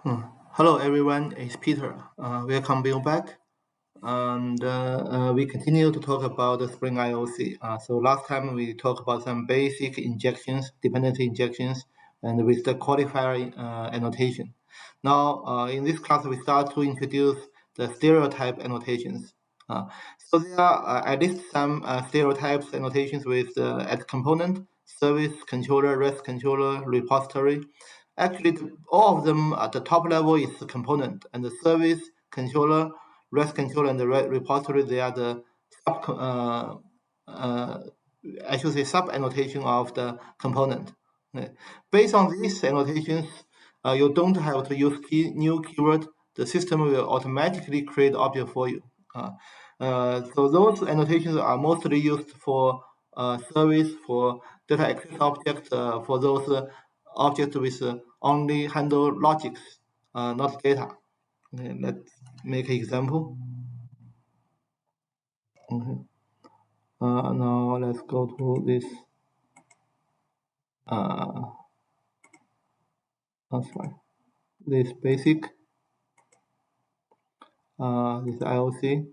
Hello everyone, it's Peter. Welcome you back. And we continue to talk about the Spring IOC. So last time we talked about some basic injections, dependency injections, and with the qualifier annotation. Now in this class we start to introduce the StereoType annotations. So there are at least some StereoTypes annotations with at component, service, controller, REST controller, repository. Actually, all of them at the top level is the component, and the service, controller, REST controller, and the repository, they are the sub, uh, I should say sub annotation of the component. Based on these annotations, you don't have to use new keyword. The system will automatically create object for you. So those annotations are mostly used for service, for data access object, for those objects with only handle logics, not data. Okay, let's make an example. Okay. Now let's go to this. Sorry, this basic. This IOC.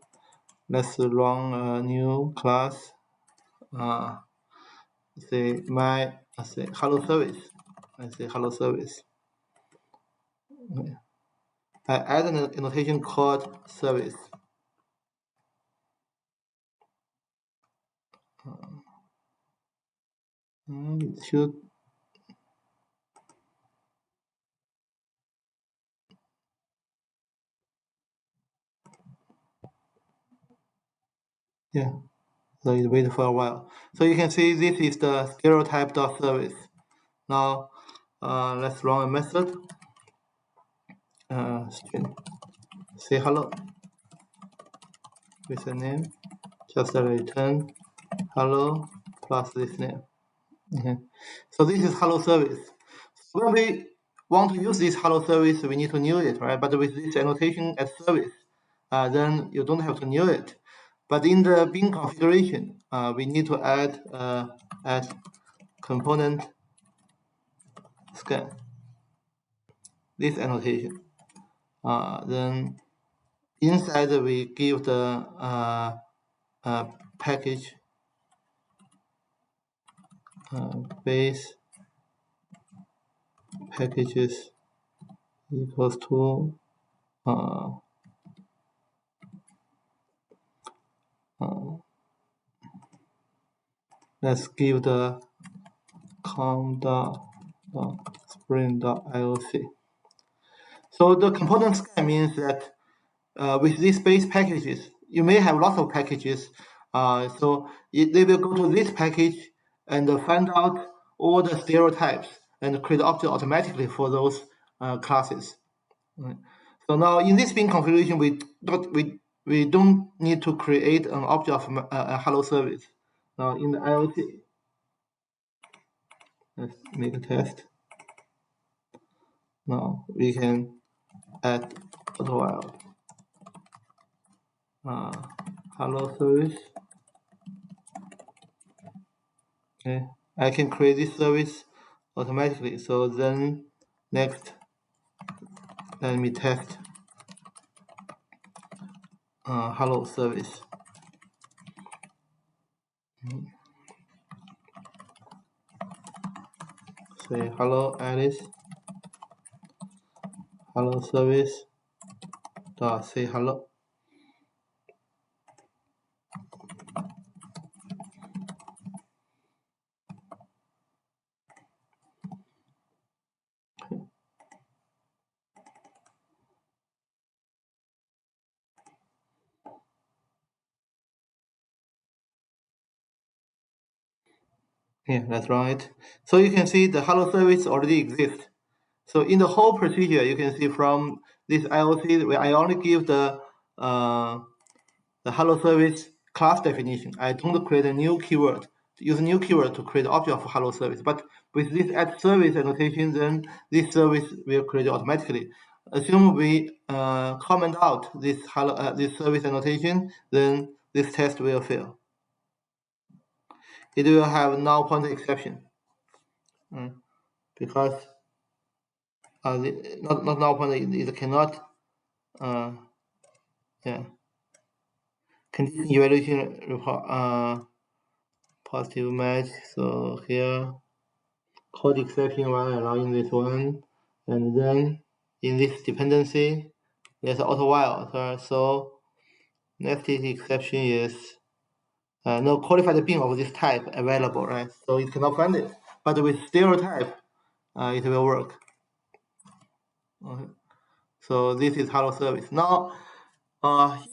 Let's run a new class. Say say hello service. I say hello service. Okay. I add an annotation called service. It should. Yeah. So it wait for a while. So you can see this is the StereoType.service. Now let's run a method. String. Say hello with a name. Just return hello plus this name. Okay. So this is hello service. So when we want to use this hello service, we need to new it, right? But with this annotation as service, then you don't have to new it. But in the bin configuration, we need to add component scan this annotation. Then inside we give the package base packages equals to let's give the com.spring.ioc. So the component scan means that with these base packages, you may have lots of packages. So they will go to this package and find out all the StereoTypes and create object automatically for those classes. Right. So now in this bin configuration, we don't need to create an object of a hello service. Now in the IoT, let's make a test. Now we can add auto hello service. Okay, I can create this service automatically. So then next, let me test hello service. Say hello Alice. Hello service. Say hello. Yeah, let's run it. So you can see the hello service already exists. So in the whole procedure, you can see from this IOC, where I only give the hello service class definition. I don't create a new keyword, use a new keyword to create object for hello service. But with this add service annotation, then this service will create automatically. Assume we comment out this this service annotation, then this test will fail. It will have null pointer exception because not null pointer, it cannot yeah, condition evaluation report positive match. So here code exception while allowing this one, and then in this dependency there's auto while. So next exception is no qualified bin of this type available, right? So it cannot find it. But with StereoType, it will work. Okay. So this is hello service. Now,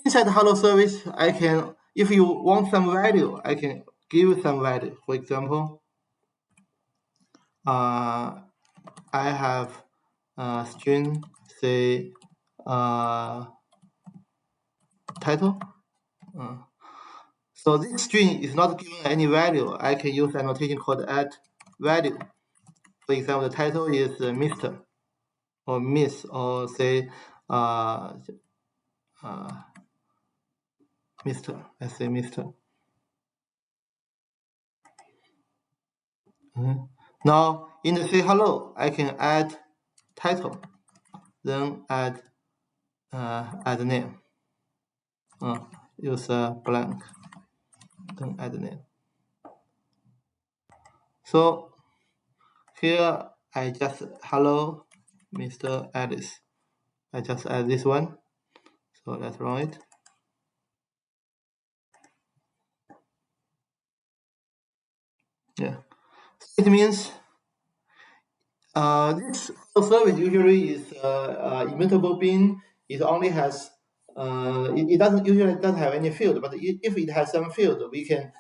inside hello service, I can, if you want some value, I can give some value. For example, I have a string, say title. So this string is not given any value. I can use annotation called add value. For example, the title is Mr. or Miss, or say Mr. Let's say Mr. Now in the say hello, I can add title, then add name. Use blank, then add name. So here I just hello, Mr. Alice. I just add this one. So let's run it. Yeah, it means this service usually is immutable bin. It only has it doesn't usually doesn't have any field, but if it has some field, we can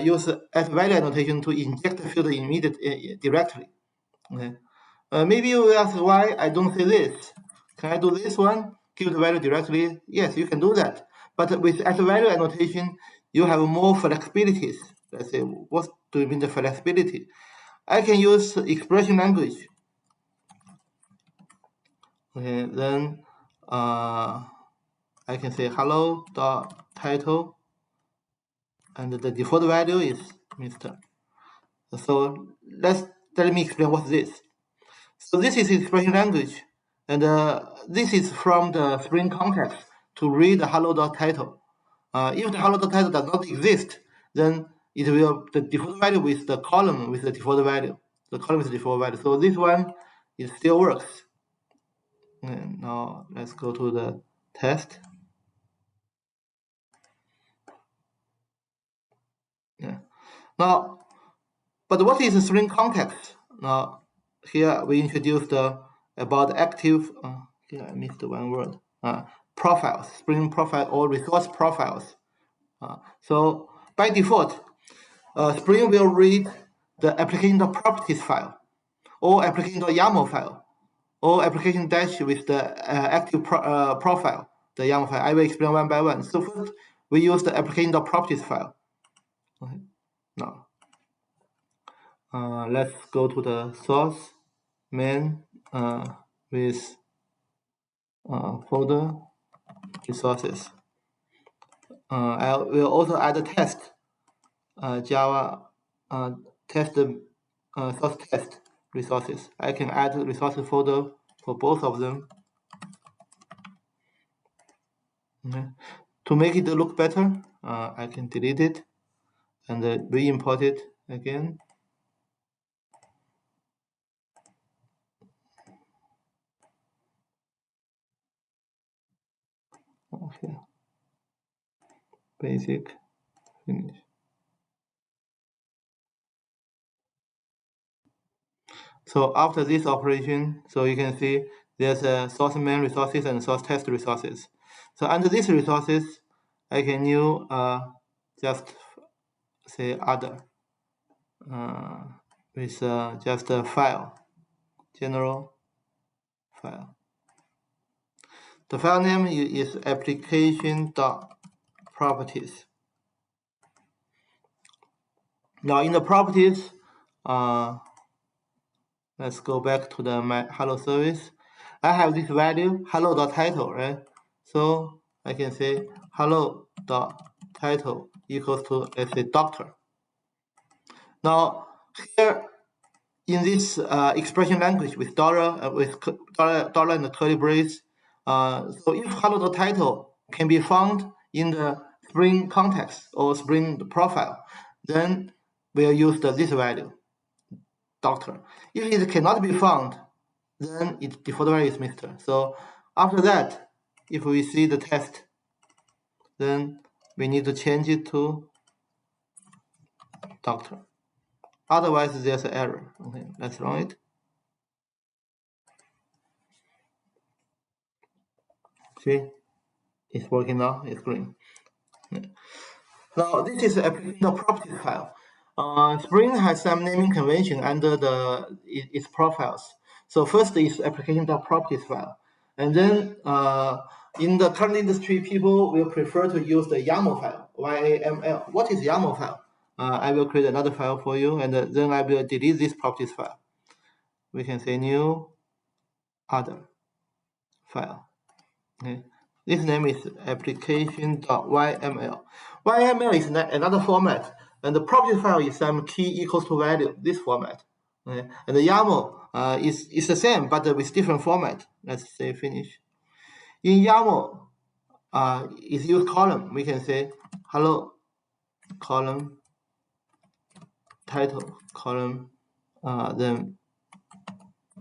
use as value annotation to inject the field immediately directly. Okay. Maybe you will ask why I don't say this. Can I do this one? Give the value directly? Yes, you can do that. But with as value annotation, you have more flexibilities. Let's say, what do you mean the flexibility? I can use expression language. Okay, then I can say hello dot title, and the default value is Mr. So let me explain what's this. So this is expression language, and this is from the Spring context to read the hello dot title. If the hello dot title does not exist, then it will the default value with the column with the default value. The column with the default value. So this one it still works. And now let's go to the test. Yeah. Now, but what is string context? Now, here we introduced about active. Here I missed one word. Profiles, Spring profile or resource profiles. So by default, Spring will read the application.properties file, or application.yaml file, or application dash with the active profile, the YAML file. I will explain one by one. So first, we use the application.properties file. Okay. Now, let's go to the source main with folder resources. I will also add a test Java test source test resources. I can add resources folder for both of them. Okay. To make it look better, I can delete it and re-import it again. Okay. Basic, finish. So after this operation, so you can see there's a source main resources and source test resources. So under these resources, I can new just say other with just a file, general file. The file name is application.properties. Now in the properties, let's go back to the my hello service. I have this value hello.title, right? So I can say hello.title equals to, let's say, doctor. Now here in this expression language with dollar and the curly brace. So if hello.title can be found in the Spring context or Spring profile, then we'll use this value, doctor. If it cannot be found, then its default value is Mr. So after that, if we see the test, then we need to change it to doctor. Otherwise, there's an error. Okay, let's run it. See, it's working now. It's green. Now, this is the application properties file. Spring has some naming convention under its profiles. So first is application properties file. And then in the current industry, people will prefer to use the YAML file, YAML. What is YAML file? I will create another file for you, and then I will delete this properties file. We can say new other file. Okay. This name is application.yml. YML is another format, and the property file is some key equals to value, this format. Okay. And the YAML is the same, but with different format. Let's say finish. In YAML, is use column. We can say hello column title column, then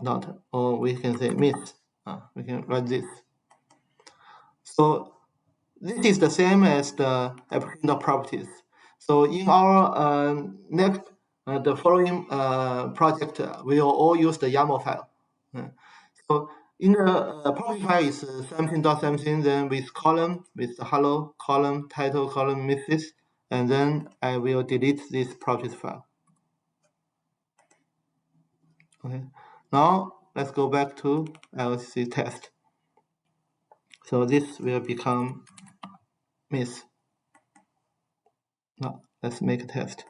not, or we can say miss. We can write this. So this is the same as the application properties. So in our next, the following project, we will all use the YAML file. So in the property file is something, then with column, with the hello, column, title, column, misses, and then I will delete this properties file. Okay. Now let's go back to LC test. So this will become miss. Now let's make a test.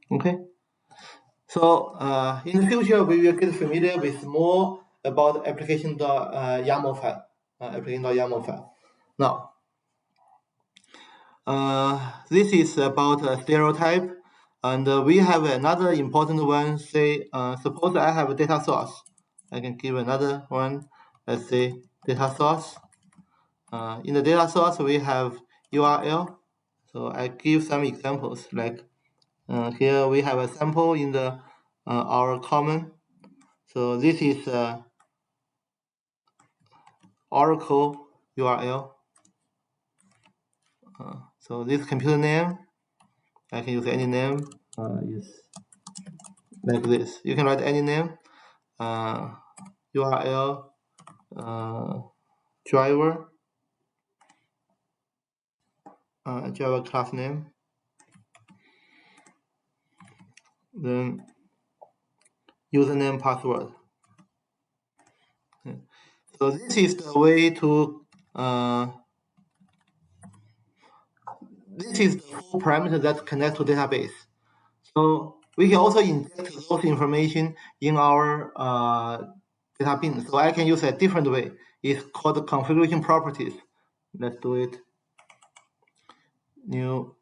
Okay. So in the future, we will get familiar with more about application.yaml file. Application.yaml file. Now, this is about StereoType, and we have another important one. Say, suppose I have a data source. I can give another one. Let's say data source. In the data source, we have URL. So I give some examples. Like here, we have a sample in the our common. So this is Oracle URL. So this computer name, I can use any name. Is like this. You can write any name. URL driver, Java class name. Then username, password. Okay. So this is the way to. This is the full parameter that connects to database. So we can also inject those information in our data bin. So I can use a different way. It's called configuration properties. Let's do it. New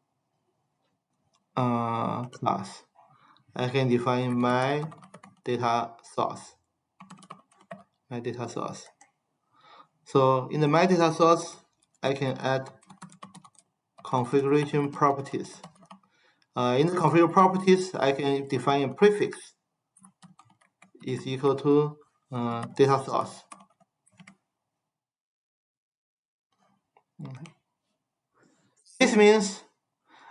class. I can define my data source. My data source. So in the my data source, I can add configuration properties. In the configuration properties, I can define a prefix is equal to data source. Okay. This means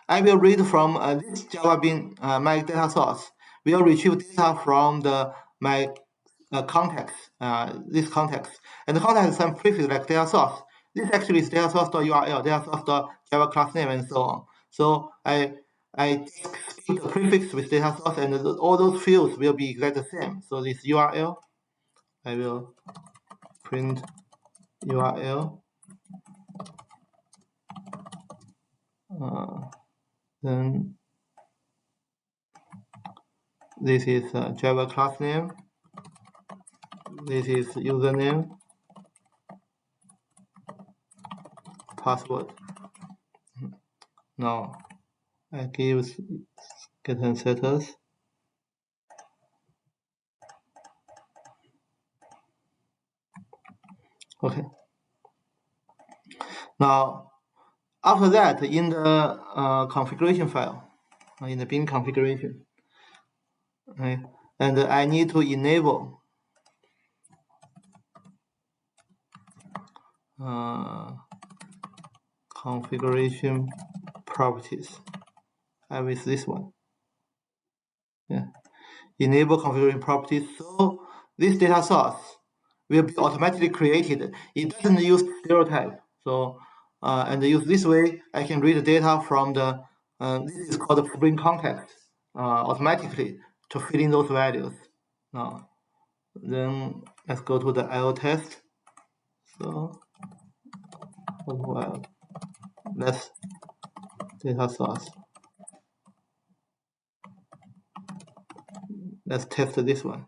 I will read from this Java bin, my data source. Will retrieve data from my context, this context. And the context is some prefix like data source. This actually is data source.url, data source.java class name, and so on. So I speak the prefix with data source, and all those fields will be exactly the same. So this URL, I will print URL. Then this is Java class name. This is username, password. Now I give get and setters. Okay. Now, after that, in the configuration file, in the bin configuration, right, and I need to enable configuration properties. I with this one. Yeah. Enable configuration properties. So this data source will be automatically created. It doesn't use StereoType. So and use this way, I can read the data from the this is called the Spring context automatically to fill in those values. Now, then let's go to the IO test. So well, let's data source. Let's test this one.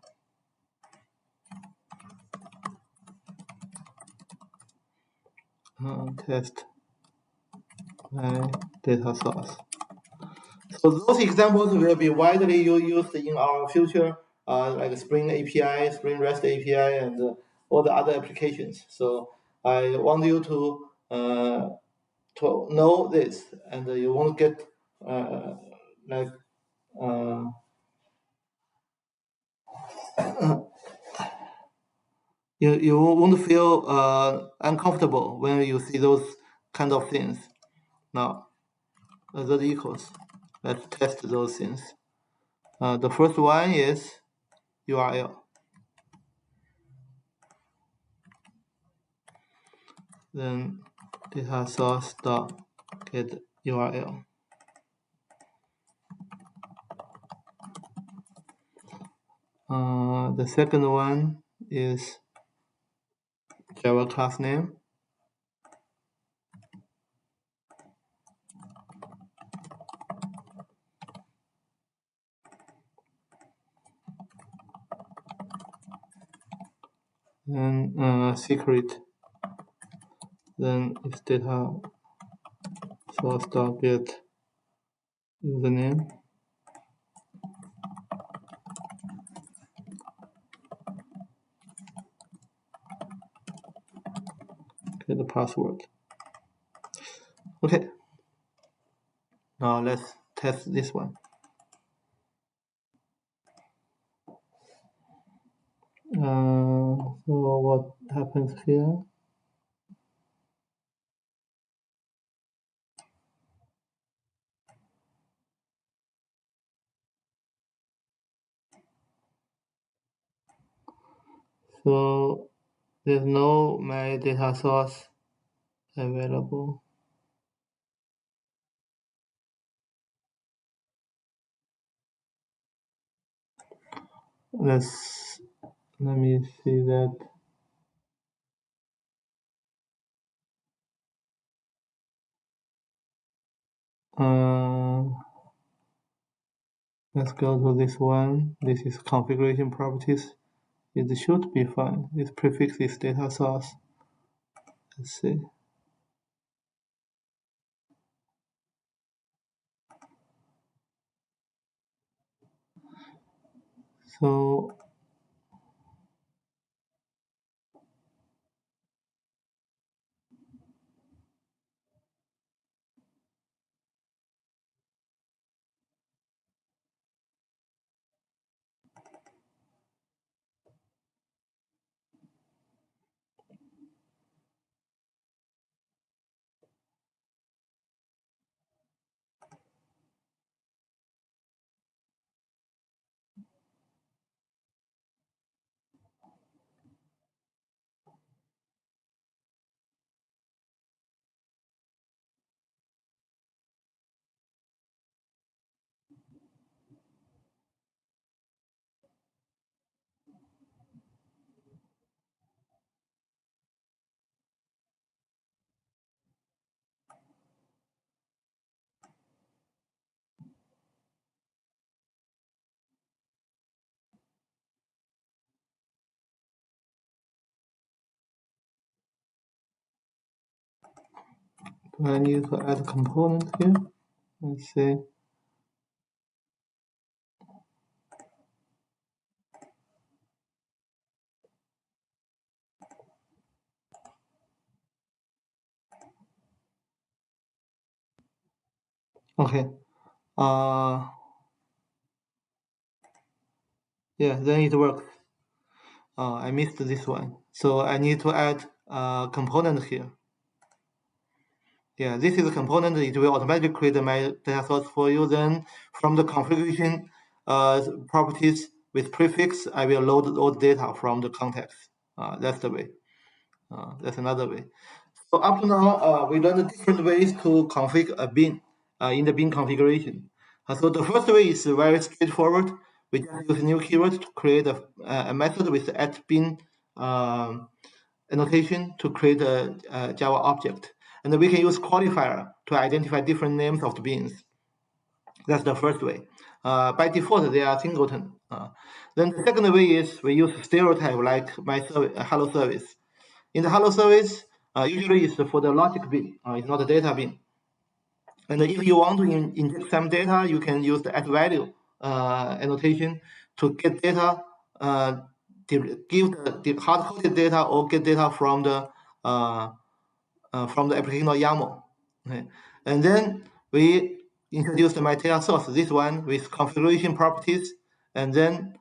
Test my data source. So those examples will be widely used in our future, like Spring API, Spring REST API, and all the other applications. So I want you to know this, and you won't get like you won't feel uncomfortable when you see those kind of things. Now, that equals. Let's test those things. The first one is URL. Then data source dot get URL. The second one is Java class name. And secret. Then it's data source dot get username. Get the password. Okay. Now let's test this one. So what happens here? So there's no my data source available. Let me see that. Let's go to this one. This is configuration properties. It should be fine. This prefix is data source. Let's see. So do I need to add a component here? Let's see. Okay. Uh, yeah, then it works. I missed this one. So I need to add a component here. Yeah, this is a component. It will automatically create my data source for you. Then from the configuration properties with prefix, I will load all the data from the context. That's the way. That's another way. So up to now, we learned different ways to configure a bin in the bin configuration. So the first way is very straightforward. We just use a new keyword to create a method with @bin annotation to create a Java object. And we can use qualifier to identify different names of the bins. That's the first way. By default, they are singleton. Then the second way is we use StereoType like my hello service. In the hello service, usually it's for the logic bin. It's not a data bin. And if you want to inject some data, you can use the @value annotation to get data, give the hard-coded data or get data from the application of YAML. Okay. And then we introduced my data source, this one with configuration properties, and then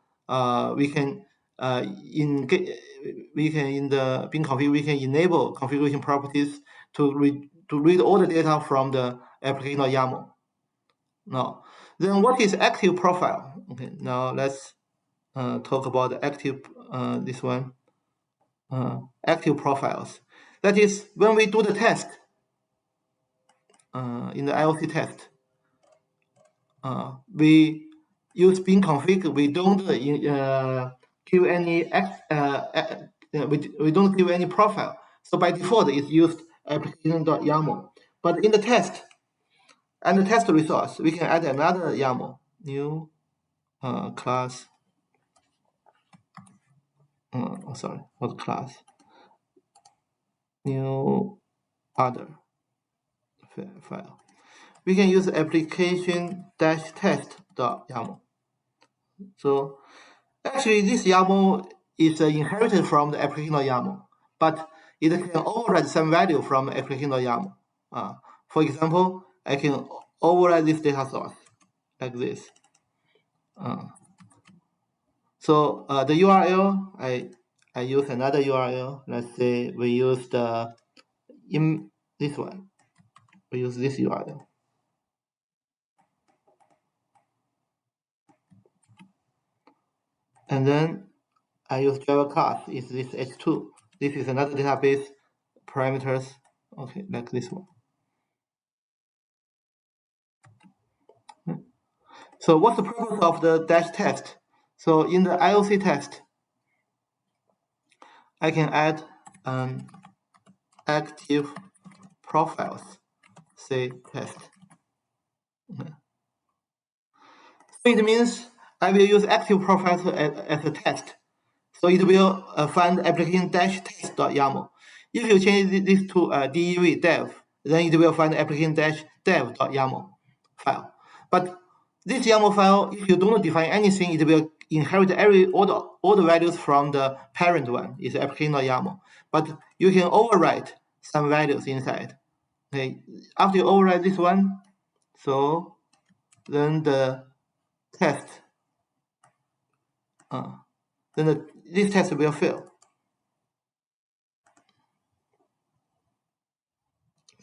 we can in the bin config we can enable configuration properties to read all the data from the application of YAML. Now, then what is active profile? Okay, now let's talk about the active this one active profiles. That is when we do the test in the IOC test, we use bin config. We don't give any we don't give any profile. So by default, it's used application.yaml. But in the test and the test resource, we can add another YAML, new class. Sorry, not class. New other file. We can use application-test.yaml. So actually, this YAML is inherited from the application.yaml, but it can override some value from application.yaml. For example, I can override this data source like this. So the URL, I use another URL. Let's say we use this one. We use this URL. And then I use Java class is this h2. This is another database parameters. Okay, like this one. So what's the purpose of the dash test? So in the IOC test, I can add active profiles, say test. Okay. So it means I will use active profiles as a test. So it will find application-test.yaml. If you change this to dev dev, then it will find application-dev.yaml file. But this YAML file, if you don't define anything, it will inherit all the values from the parent one, is application.yaml. But you can overwrite some values inside. Okay, after you overwrite this one, so then the test, this test will fail.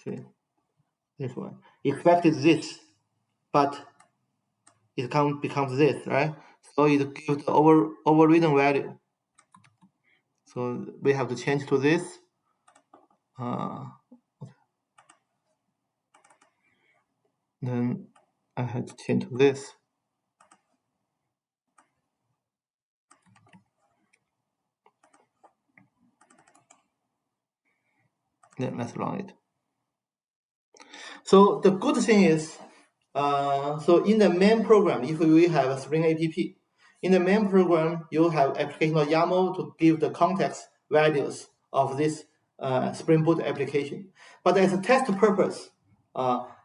See, this one expected this, but it becomes this, right? So it gives the overridden value. So we have to change to this. Then I had to change to this. Then let's run it. So the good thing is, so in the main program, if we have a Spring app, in the main program, you have application.yaml to give the context values of this Spring Boot application. But as a test purpose,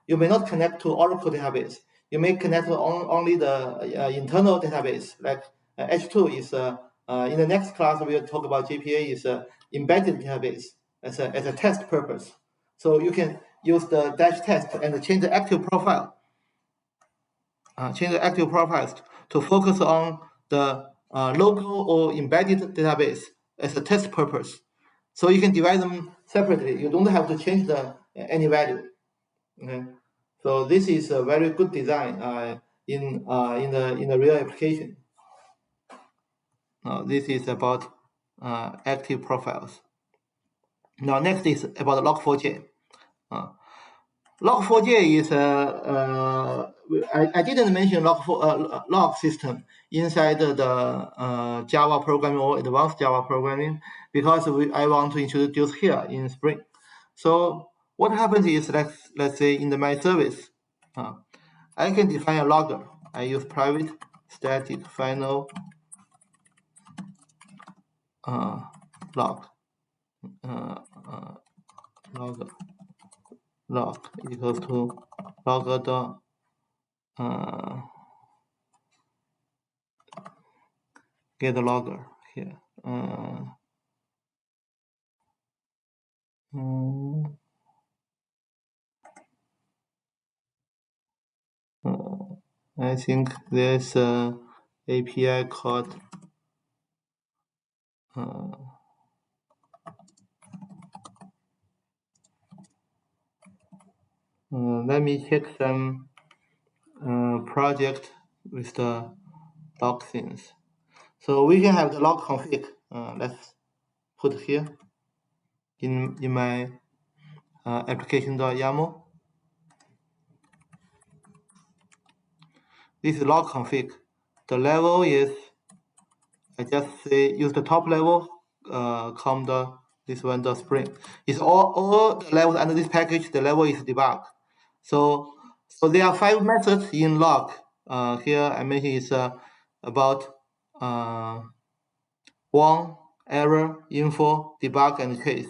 you may not connect to Oracle database. You may connect to only the internal database, like H2 is, in the next class we'll talk about GPA is embedded database as a test purpose. So you can use the dash test and change the active profile. Change the active profiles to focus on the local or embedded database as a test purpose. So you can divide them separately. You don't have to change any value. Okay. So this is a very good design in the real application. This is about active profiles. Now next is about log4j. Log4j is I didn't mention log system inside the Java programming or advanced Java programming because I want to introduce here in Spring. So what happens is, let's say in the my service, I can define a logger. I use private static final log logger log equals to logger dot get logger here. I think there's a API called let me check some project with the log things. So we can have the log config. Let's put here in my application.yaml. This is log config. The level is, I just say use the top level, this one the Spring. It's all the levels under this package. The level is debug. So there are 5 methods in log. Here I mentioned is about warn, error, info, debug, and trace.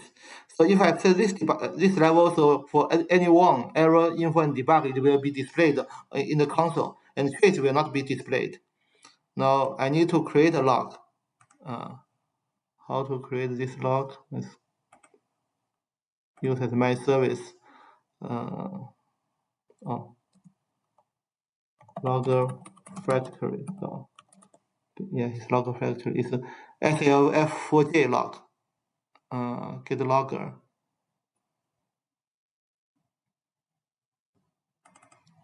So if I set this level, so for any warn, error, info, and debug, it will be displayed in the console, and trace will not be displayed. Now I need to create a log. How to create this log? Let's use as my service. Logger factory. So, yeah, it's logger factory. It's a SLF4J log. Get logger.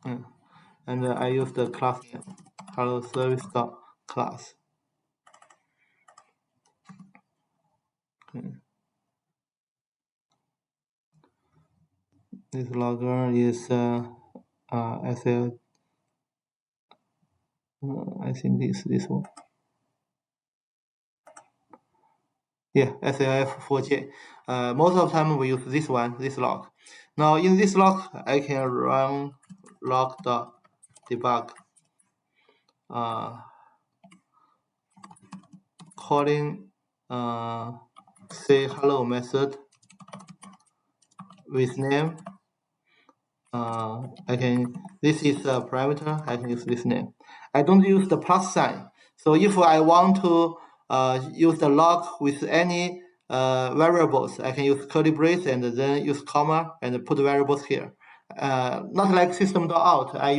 And I use the class name, hello service class. This logger is SL. I think this one. Yeah, SLF4J. Most of the time we use this one, this log. Now in this log, I can run log.debug. Calling say hello method with name. This is a parameter, I can use this name. I don't use the plus sign. So if I want to use the log with any variables, I can use curly brace and then use comma and put variables here. Not like system.out. I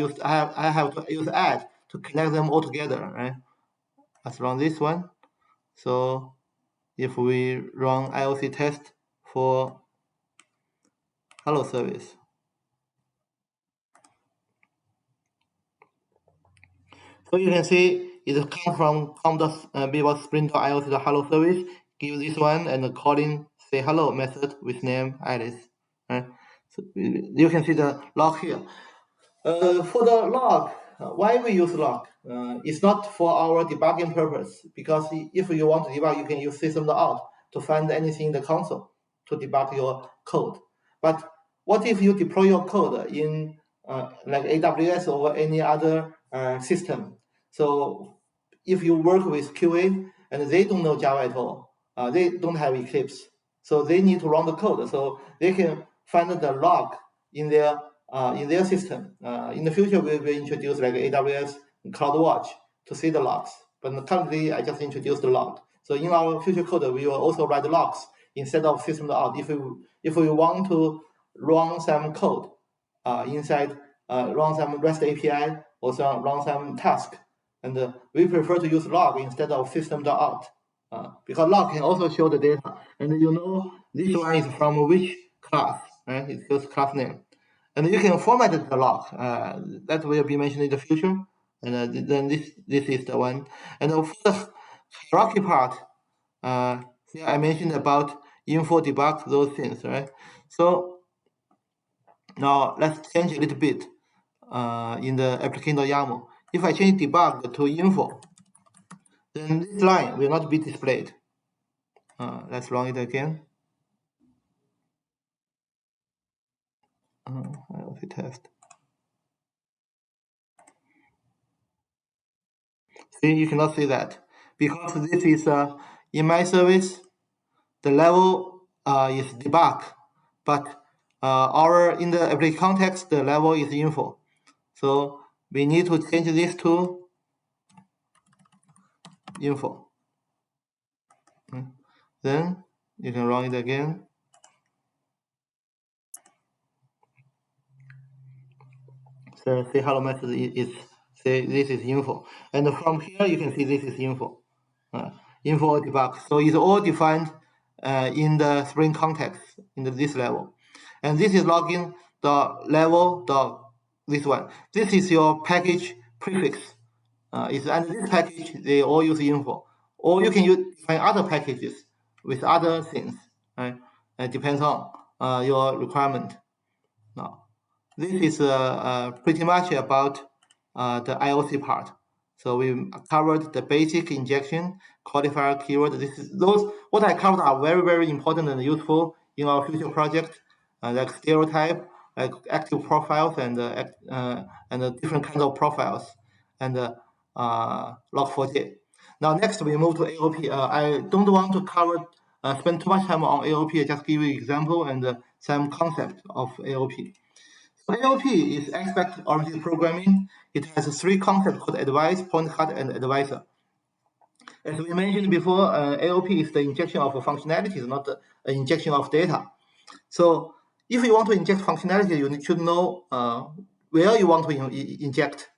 have to use add to connect them all together, right? Let's run this one. So if we run IOC test for hello service, so you can see it comes from spring.ioc.hello service, give this one and calling say hello method with name Alice. Right? So you can see the log here. For the log, why we use log? It's not for our debugging purpose, because if you want to debug, you can use system.out to find anything in the console to debug your code. But what if you deploy your code in like AWS or any other system? So if you work with QA and they don't know Java at all, they don't have Eclipse, so they need to run the code. So they can find the log in their in their system. In the future, we will introduce like AWS CloudWatch to see the logs. But currently, I just introduced the log. So in our future code, we will also write logs instead of system.out. If we want to run some code inside, run some REST API or run some task, and we prefer to use log instead of system.out. Because log can also show the data, and you know this one is from which class, right? It shows class name, and you can format the log. That will be mentioned in the future, and then this is the one. And for the hierarchy part, here I mentioned about info debug those things, right? So now let's change a little bit in the application.yaml. If I change debug to info, then this line will not be displayed. Let's run it again. IOC test. See, you cannot see that because this is in my service, the level is debug, but in the application context, the level is info. So we need to change this to info. Then you can run it again. So say hello method is say this is info, and from here you can see this is info, info debug. So it's all defined in the Spring context in this level, and this is login the level this one. This is your package prefix. It's under this package they all use info, or you can find other packages with other things. Right? It depends on your requirement. Now. This is pretty much about the IOC part. So we covered the basic injection, qualifier, keyword. Those what I covered are very, very important and useful in our future project, like StereoType, like active profiles and different kinds of profiles, and log4j. Now next we move to AOP. I don't want to spend too much time on AOP. I just give you example and some concept of AOP. AOP is aspect-oriented programming. It has three concepts called advice, point cut, and advisor. As we mentioned before, AOP is the injection of functionalities, not the injection of data. So if you want to inject functionality, you should know where you want to inject.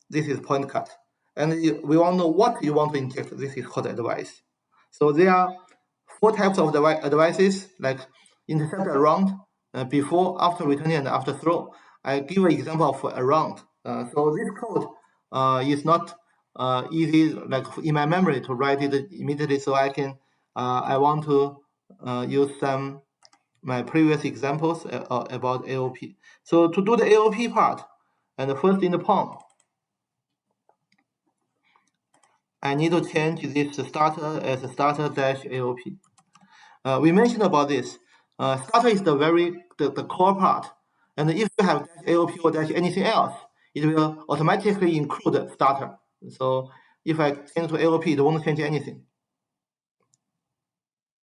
This is point cut. And we want to know what you want to inject. This is called advice. So there are four types of advices, like intercept around, before, after returning, and after throw. I give an example of around. So this code is not easy, like in my memory, to write it immediately. So I want to use my previous examples about AOP. So to do the AOP part, and first in the POM, I need to change this starter as starter-AOP. We mentioned about this. Starter is the core part, and if you have -AOP or anything else, it will automatically include starter. So if I change to AOP, it won't change anything.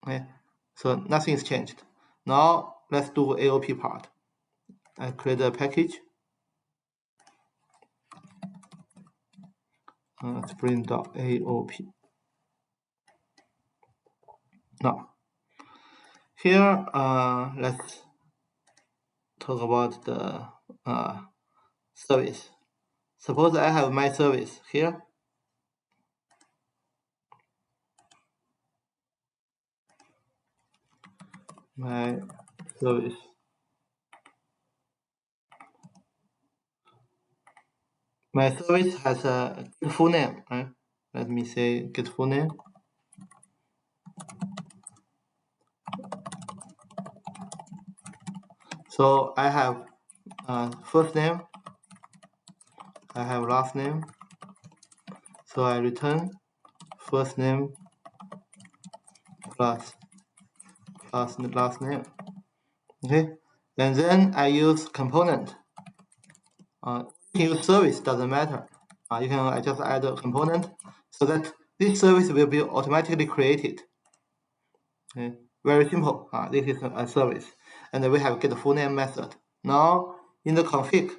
Okay, so nothing is changed. Now let's do AOP part. I create a package. Spring.aop. Now here, let's talk about the service. Suppose I have my service here. My service. My service has a get full name, right? Let me say get full name. So I have first name, I have last name. So I return first name plus last name. Okay, and then I use component. You can use service, doesn't matter. You can just add a component so that this service will be automatically created. Okay, very simple. This is a service, and we have get full name method. Now In the config,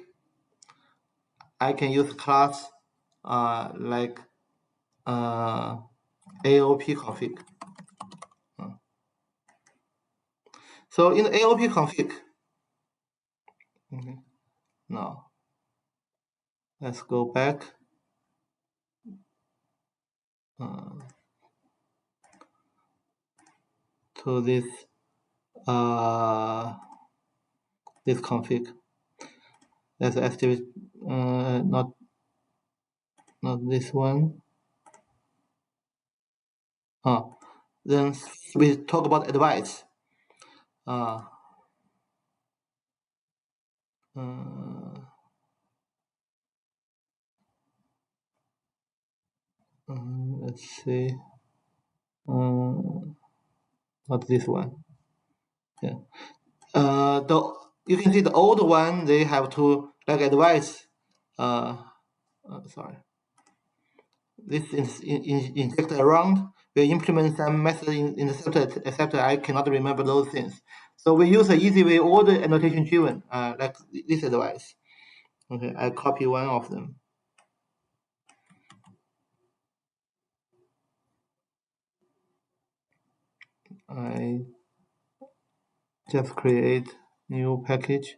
I can use class like AOP config. So in the AOP config, now let's go back to this this config. Let's activate not this one. Then we talk about advice. Let's see. Not this one. Yeah. You can see the old one. They have to like advice. Sorry. This is inject around. We implement some method in the subset, except I cannot remember those things. So we use an easy way order annotation driven, like this advice. Okay, I copy one of them. I just create new package.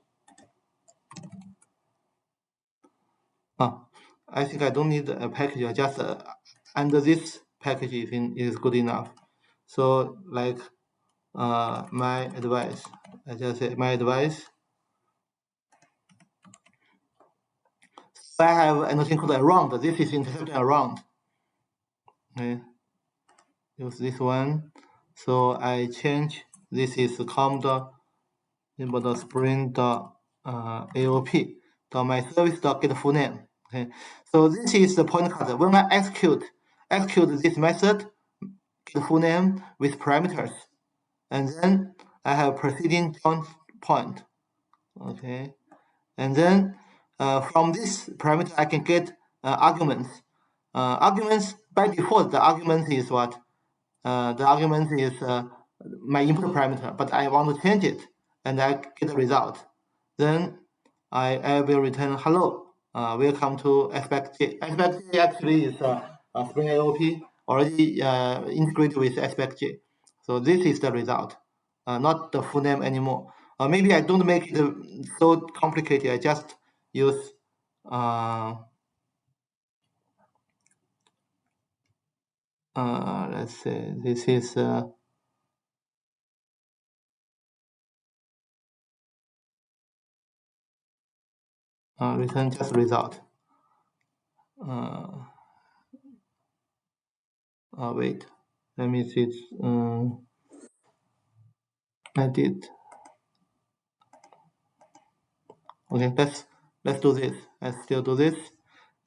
I think I don't need a package. I just under this package is good enough. So like my advice, I just say my advice. So I have anything called around. This is intercepting around. Okay, use this one. So I change. This is command input spring AOP my service get full name. Okay, so this is the point card. When I execute this method, get full name with parameters, and then I have preceding point. Okay, and then from this parameter I can get arguments. Arguments by default, the argument is what? The argument is my input parameter, but I want to change it, and I get a result. Then I will return hello. Welcome to SpecJ. SpecJ actually is a Spring AOP already integrated with SpecJ. So this is the result, not the full name anymore. Maybe I don't make it so complicated. I just use let's say this is return just result. Wait, let me see. I did. Okay, let's do this. Let's still do this,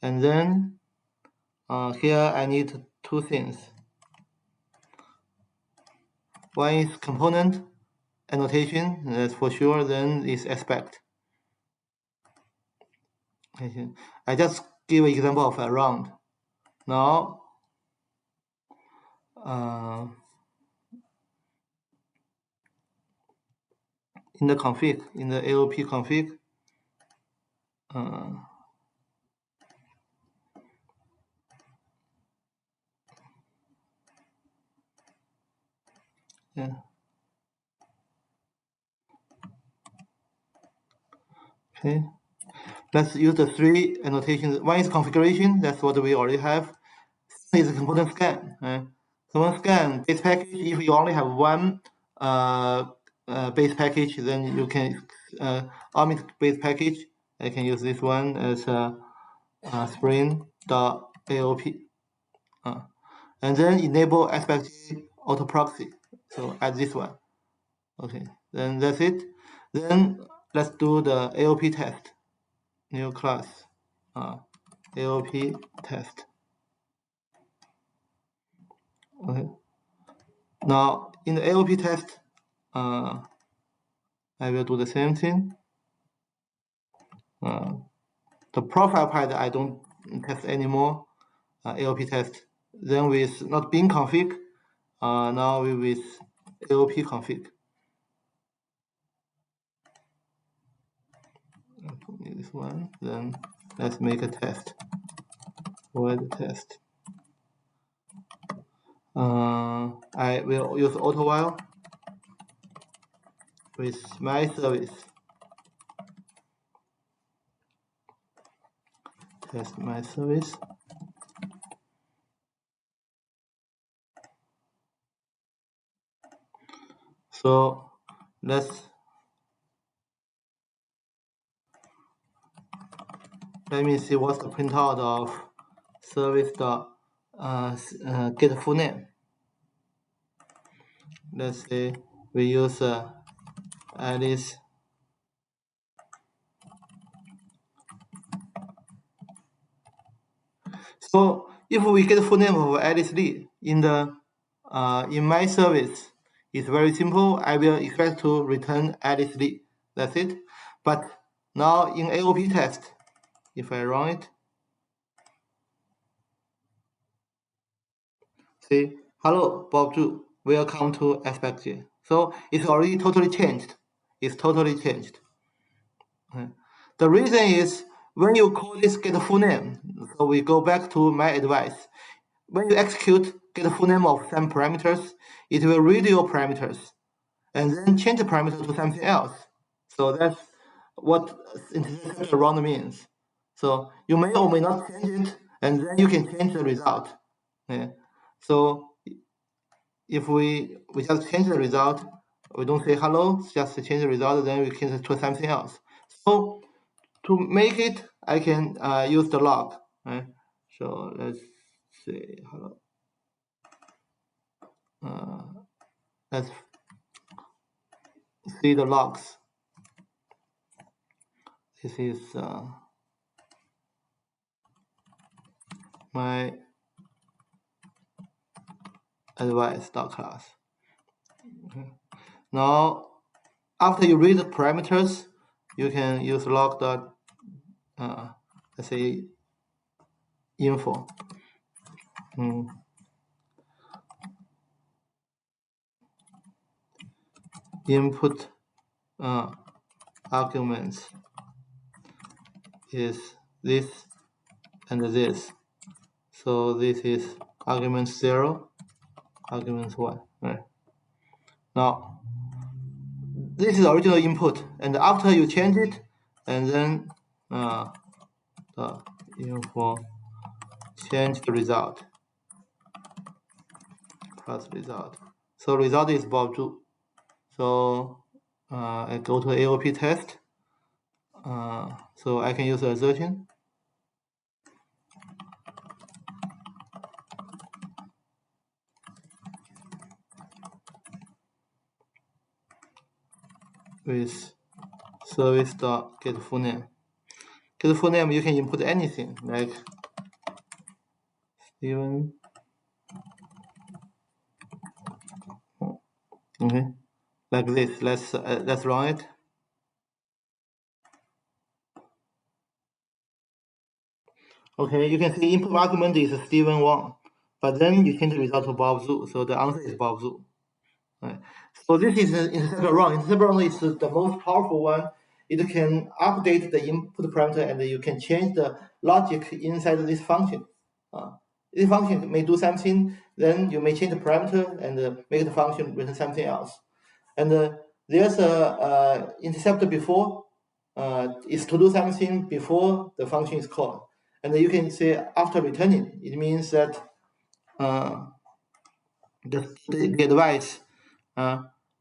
and then here I need two things. One is component annotation, that's for sure. Then is aspect. I just give an example of around. Now, in the config, in the AOP config, yeah. Okay. Let's use the three annotations. One is configuration. That's what we already have. Second is component scan. Component scan base package. If you only have one base package, then you can omit base package. I can use this one as spring.aop. And then enable aspect auto proxy. So add this one. Okay, then that's it. Then let's do the AOP test. New class, AOP test. Okay. Now in the AOP test, I will do the same thing. The profile part I don't test anymore. AOP test. Then with not bin config, now with AOP config. this one. Then let's make a test. Void test. I will use auto while with my service. Test my service. So let me see what's the printout of service dot get full name. Let's say we use Alice. So if we get full name of Alice Lee in the in my service, it's very simple. I will expect to return Alice Lee. That's it. But now in AOP test, if I run it, say hello Bob Zhu, welcome to Aspect. So it's already totally changed. It's totally changed. The reason is when you call this get full name, so we go back to my advice. When you execute get full name of some parameters, it will read your parameters and then change the parameter to something else. So that's what interceptor round means. So you may or may not change it, and then you can change the result. Yeah. So if we just change the result, we don't say hello, just change the result, then we change it to something else. So to make it, I can use the log. Right? So let's say hello. Let's see the logs. This is my advice.class. Now, after you read the parameters, you can use log dot let's say info. Input arguments is this and this. So this is argument 0, argument 1. Right. Now, this is the original input, and after you change it, and then the info change the result plus result. So result is Bob Zhu. So I go to AOP test. So I can use assertion. With service.get full name. Get full name, you can input anything like Steven. Okay, like this. Let's run it. Okay, you can see input argument is Steven Wang, but then you change the result to Bob Zhu, so the answer is Bob Zhu. Right. So this is interceptor run. Interceptor run is the most powerful one. It can update the input parameter, and you can change the logic inside this function. This function may do something, then you may change the parameter and make the function return something else. And there's a interceptor before. Is to do something before the function is called. And you can say after returning, it means that the advice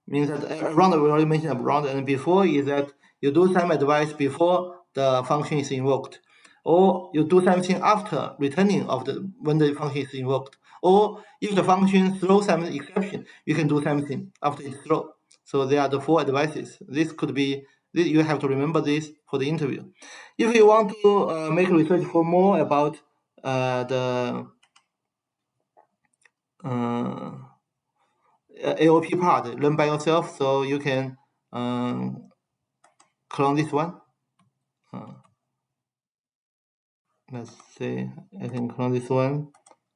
means that around, we already mentioned around, and before is that you do some advice before the function is invoked, or you do something after returning of the when the function is invoked, or if the function throws some exception, you can do something after it throws. So there are the 4 advices. This could be, you have to remember this for the interview. If you want to make research for more about the AOP part, learn by yourself, so you can clone this one. Let's say I can clone this one.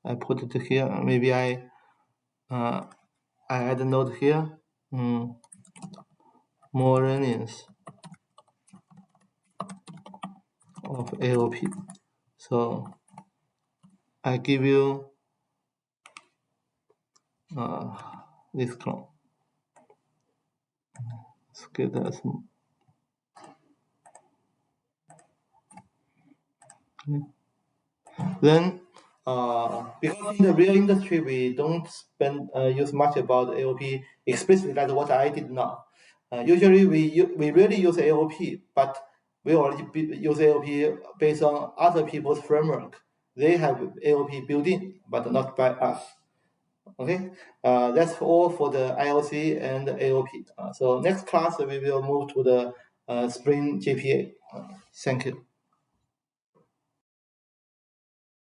I put it here. Maybe I add a node here. More learnings. of AOP. So I give you this clone. Let's get that. Then, because in the real industry we don't use much about AOP explicitly, like what I did now. Usually we really use AOP, but we already use AOP based on other people's framework. They have AOP built in, but not by us. Okay, that's all for the IOC and the AOP. So next class we will move to the Spring JPA. Thank you.